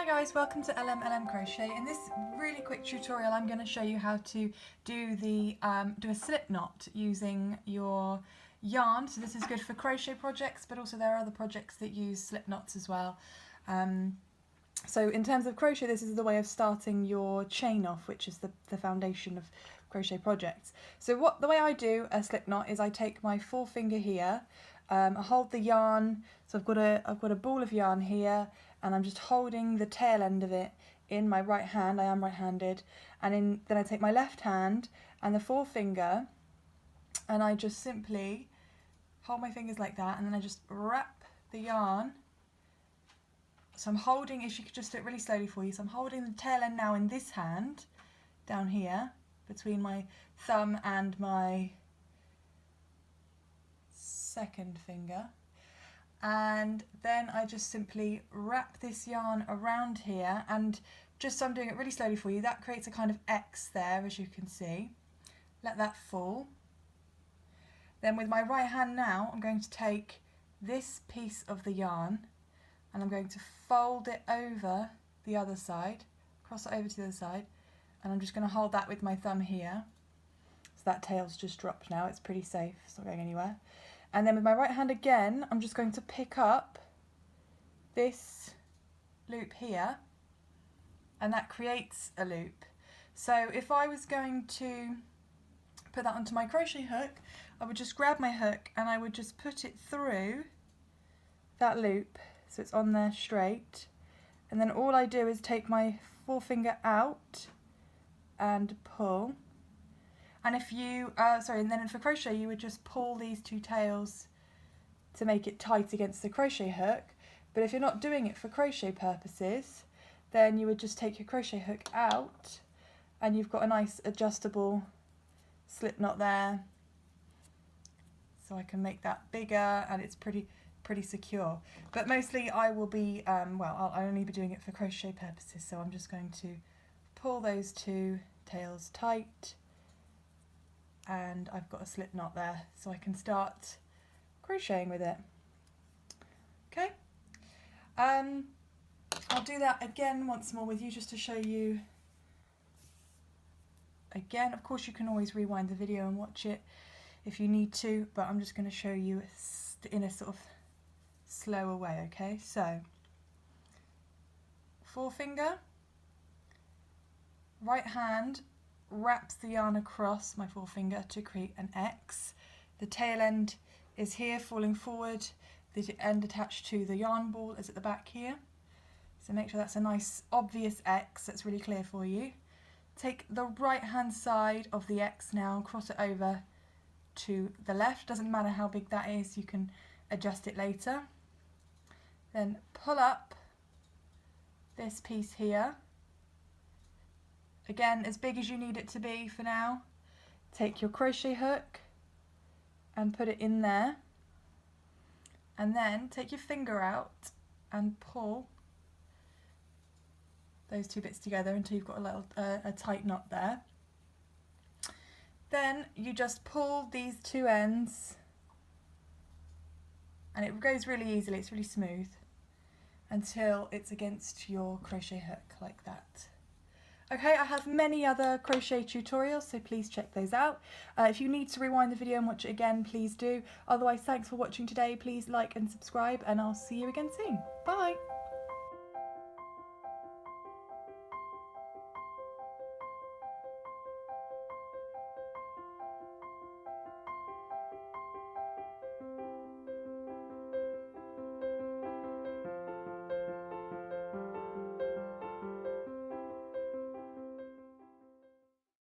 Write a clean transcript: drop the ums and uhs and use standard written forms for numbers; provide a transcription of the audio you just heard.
guys, welcome to LM Crochet. In this really quick tutorial I'm going to show you how to do a slip knot using your yarn. So this is good for crochet projects, but also there are other projects that use slip knots as well. So in terms of crochet, this is the way of starting your chain off, which is the foundation of crochet projects. So the way I do a slip knot is I take my forefinger here, I hold the yarn, so I've got a ball of yarn here, and I'm just holding the tail end of it in my right hand. I am right-handed, and then I take my left hand and the forefinger, and I just simply hold my fingers like that, and then I just wrap the yarn. So I'm holding, if you could just do it really slowly for you, so I'm holding the tail end now in this hand, down here, between my thumb and my second finger. And then I just simply wrap this yarn around here, and just so I'm doing it really slowly for you, that creates a kind of X there, as you can see. Let that fall. Then with my right hand now, I'm going to take this piece of the yarn and I'm going to fold it over the other side, cross it over to the other side, and I'm just going to hold that with my thumb here. So that tail's just dropped now, it's pretty safe, it's not going anywhere. And then with my right hand again, I'm just going to pick up this loop here, and that creates a loop. So if I was going to put that onto my crochet hook, I would just grab my hook and I would just put it through that loop so it's on there straight, and then all I do is take my forefinger out and pull. And if you, and then for crochet you would just pull these two tails to make it tight against the crochet hook. But if you're not doing it for crochet purposes, then you would just take your crochet hook out and you've got a nice adjustable slip knot there. So I can make that bigger and it's pretty secure. But mostly I will be, I'll only be doing it for crochet purposes, so I'm just going to pull those two tails tight, and I've got a slip knot there, so I can start crocheting with it. Okay, I'll do that again once more with you just to show you again. Of course you can always rewind the video and watch it if you need to, but I'm just going to show you in a sort of slower way. Okay, so forefinger, right hand wraps the yarn across my forefinger to create an X. The tail end is here falling forward, the end attached to the yarn ball is at the back here. So make sure that's a nice obvious X that's really clear for you. Take the right hand side of the X now, cross it over to the left, doesn't matter how big that is, you can adjust it later. Then pull up this piece here, again as big as you need it to be for now. Take your crochet hook and put it in there, and then take your finger out and pull those two bits together until you've got a little a tight knot there. Then you just pull these two ends, and it goes really easily, it's really smooth, until it's against your crochet hook like that. Okay, I have many other crochet tutorials, so please check those out. If you need to rewind the video and watch it again, please do. Otherwise, thanks for watching today. Please like and subscribe, and I'll see you again soon. Bye!